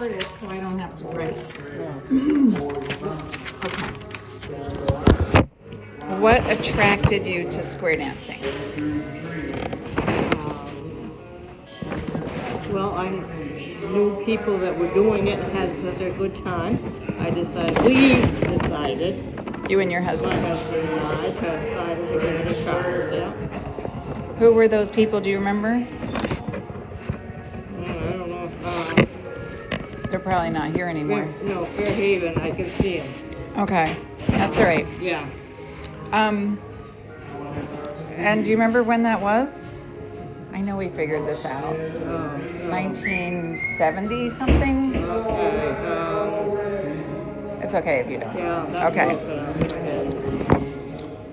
record it so I don't have to write. Okay. What attracted you to square dancing? Well, I knew people that were doing it and had such a good time. We decided, You and your my husband. husband and I decided to give it a try. Yeah. Who were those people? Do you remember? I don't know. They're probably not here anymore. Fairhaven, I can see him. Okay, that's all right. Yeah. And do you remember when that was? I know we figured this out. 1970 something? Okay. It's okay if you don't. Yeah, that's Okay. close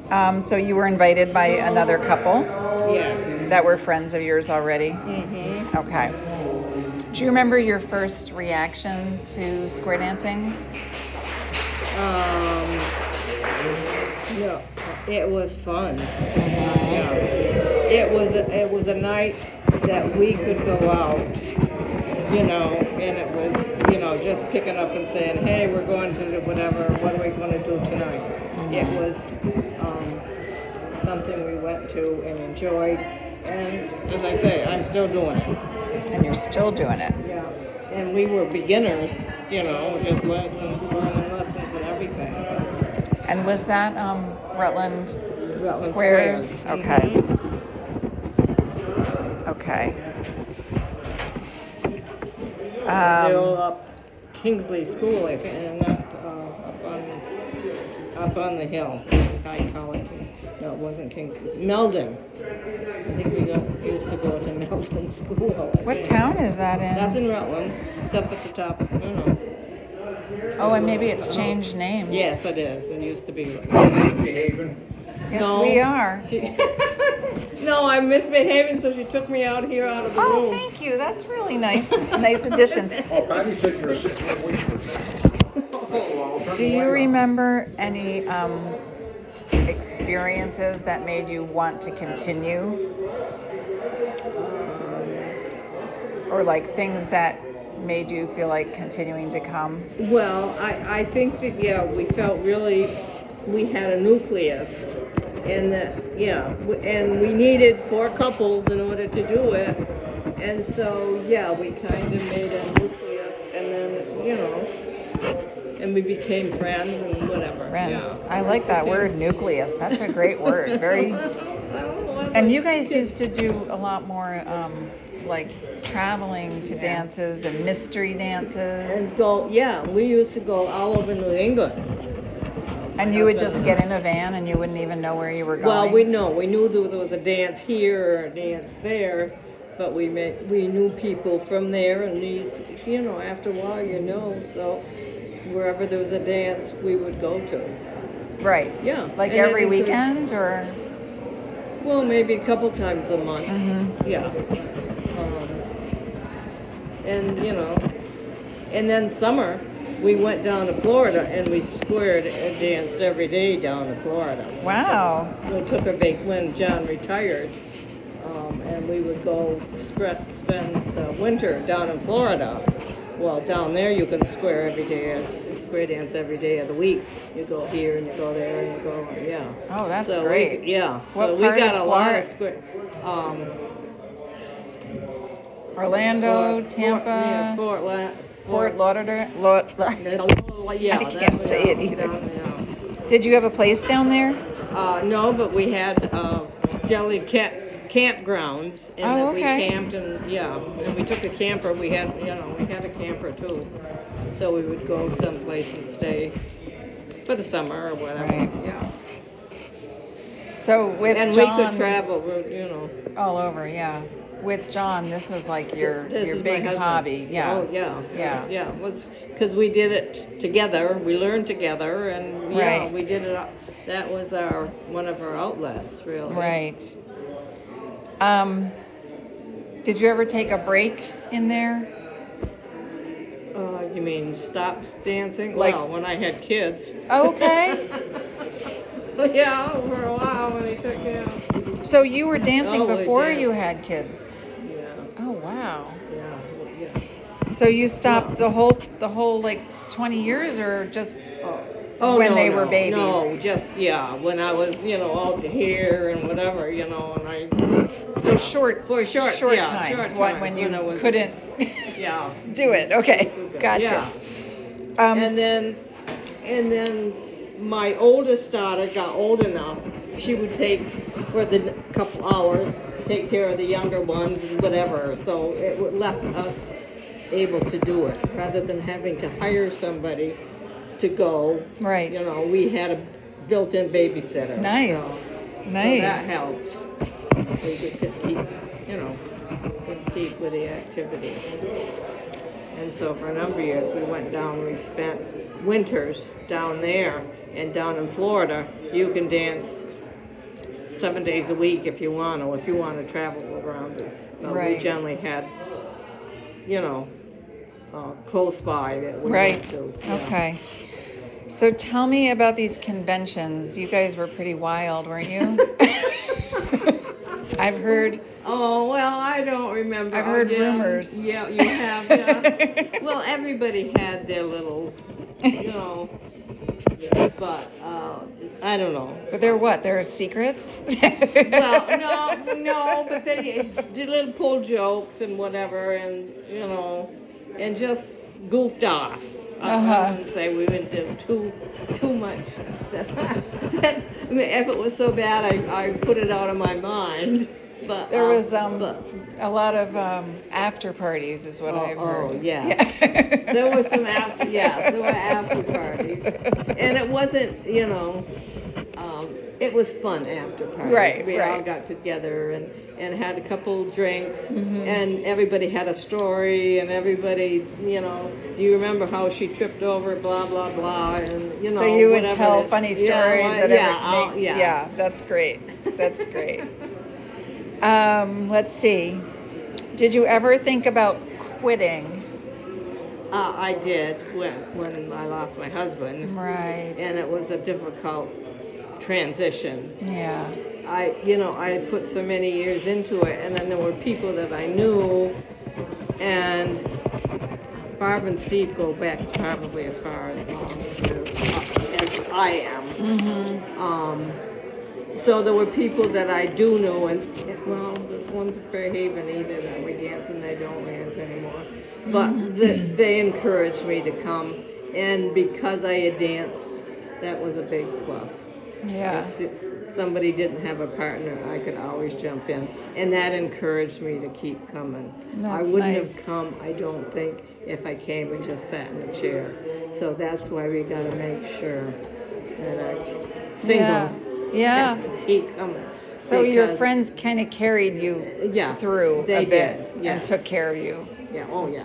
enough. So you were invited by another couple Yes. that were friends of yours already? Mm-hmm. Okay. Do you remember your first reaction to square dancing? No, it was fun. Yeah. It was a night that we could go out, and it was, just picking up and saying, hey, we're going to do whatever, what are we going to do tonight? Mm-hmm. It was something we went to and enjoyed, and as I say, I'm still doing it. And you're still doing it. Yeah. And we were beginners, just learning lessons and everything. And was that Rutland Squares. Okay. Okay. Still Kingsley School, I think, and up on the hill. I call it No, it wasn't Kingsley. Meldon. I think we used to go to Meldon School. What town is that in? That's in Rutland. It's up at the top. Oh, and maybe it's changed names. Yes, it is. It used to be. Yes, No. we are. No, I'm misbehaving, so she took me out here out of the Oh, room. thank you. That's really nice. Nice addition. Do you remember any experiences that made you want to continue? Or like things that made you feel like continuing to come? Well, I think that, we felt we had a nucleus, and and we needed 4 couples in order to do it. And so, we kind of made a nucleus, and then, and we became friends and whatever. Friends. Yeah. I like that word, nucleus. That's a great word. Very. And you guys used to do a lot more, like traveling to dances and mystery dances. And so, we used to go all over New England. And you would just get in a van and you wouldn't even know where you were going? Well, we knew there was a dance here or a dance there, but we knew people from there, and after a while, so wherever there was a dance, we would go to. Right. Yeah. Like And every then weekend, or? Well, maybe a couple times a month. Mm-hmm. Yeah. And then summer, we went down to Florida, and we squared and danced every day down to Florida. Wow. We took a when John retired, and we would go spend the winter down in Florida. Well, down there you can square dance every day of the week. You go here and you go there and you go, Oh, that's so great. So we part got of a lot Florida? of square. Orlando, Tampa, Fort Lauderdale. Yeah, I can't say it either. Yeah. Did you have a place down there? No, but we had jelly campgrounds, and Oh, we okay. camped, and we took a camper. We had a camper too, so we would go someplace and stay for the summer or whatever. Right. Yeah, So with and John, we could travel, all over, yeah. With John, this was like your This is my big husband. hobby, yeah. Oh yeah. Yeah. Yeah. It was because we did it together. We learned together, and Right. we did it. That was one of our outlets, really. Right. Did you ever take a break in there? You mean stop dancing? Like- Well, when I had kids. Okay. Yeah, for a while when they took So you were dancing Oh, we before danced. you had kids? Yeah, Oh, wow. yeah. So you stopped the whole like 20 years, or just Oh, when no, they were no, babies? No, just, yeah, when I was, out to here and whatever, and I, So short times, times, when you I was, couldn't yeah. do it. Okay, Too good. gotcha. Yeah. Um, And then my oldest daughter got old enough, she would take, for the couple hours, take care of the younger ones, whatever. So it left us able to do it, rather than having to hire somebody to go. Right. We had a built-in babysitter. Nice. So Nice. that helped. We could keep with the activity. And so for a number of years, we went down, we spent winters down there. And down in Florida, you can dance 7 days a week if you want, or if you want to travel around it. Right. We generally had, close by that we Right. went to. Yeah. Okay. So tell me about these conventions. You guys were pretty wild, weren't you? I've heard. Oh, well, I don't remember. I've heard Yeah. rumors. Yeah, you have, yeah. Well, everybody had their little, but I don't know. But they're what? They're secrets? Well, no, but they did little pull jokes and whatever, and and just goofed off. I wouldn't say we went to too much. I mean, if it was so bad, I put it out of my mind. But There was a lot of after parties, is what I've heard. Oh, yes. Yeah. There was some there were after parties, and it wasn't, it was fun after parties. Right, We right. all got together and had a couple drinks, and everybody had a story, and everybody, do you remember how she tripped over, blah, blah, blah, and, So you would whatever tell it- funny stories. Yeah, that yeah, that's great. That's great. Let's see. Did you ever think about quitting? I did when I lost my husband. Right. And it was a difficult transition. Yeah. I had put so many years into it, and then there were people that I knew, and Barb and Steve go back probably as far as I am. So there were people that I do know, and the one's in Fairhaven either that we dance, and they don't dance anymore. But they encouraged me to come, and because I had danced, that was a big plus. Yeah. If somebody didn't have a partner, I could always jump in, and that encouraged me to keep coming. I That's wouldn't nice. have come, I don't think, if I came and just sat in a chair. So that's why we got to make sure that our singles Yeah. keep coming. So your Because- friends kind of carried you Yeah, through they a bit did, yes. and took care of you. Yeah, oh yeah.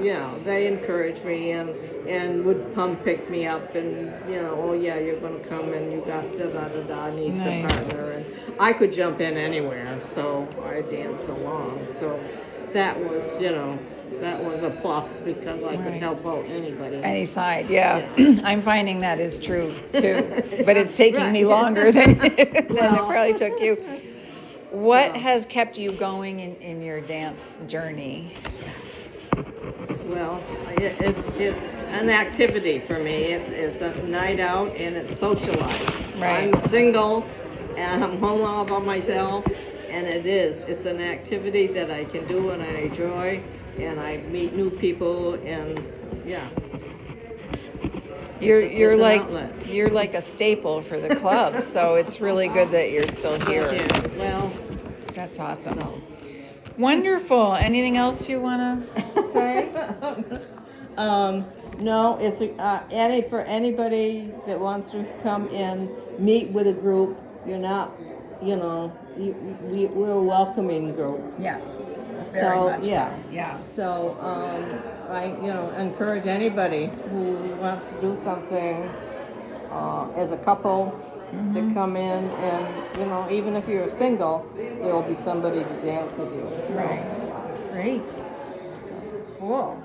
Yeah. They encouraged me and would come pick me up and, oh yeah, you're going to come and you got da-da-da-da, needs a Nice. partner. And I could jump in anywhere, so I danced along. So that was, that was a plus because I could Right. help out anybody. Any side, yeah. I'm finding that is true too. But it's taking me longer than it probably took you. What has kept you going in your dance journey? Well, it's an activity for me. It's a night out and it's socialized. Right. I'm single and I'm home all by myself, and it's an activity that I can do and I enjoy, and I meet new people, and yeah. You're It's an outlet. you're like a staple for the club, so it's really good that you're still here. Yeah, well, That's awesome. no. Wonderful. Anything else you want to say? No, it's for anybody that wants to come in, meet with a group. You're not, we're a welcoming group. Yes. So yeah, Yeah. so I encourage anybody who wants to do something as a couple to come in, and even if you're single, there will be somebody to dance with you. So, Right. yeah. Great. Cool.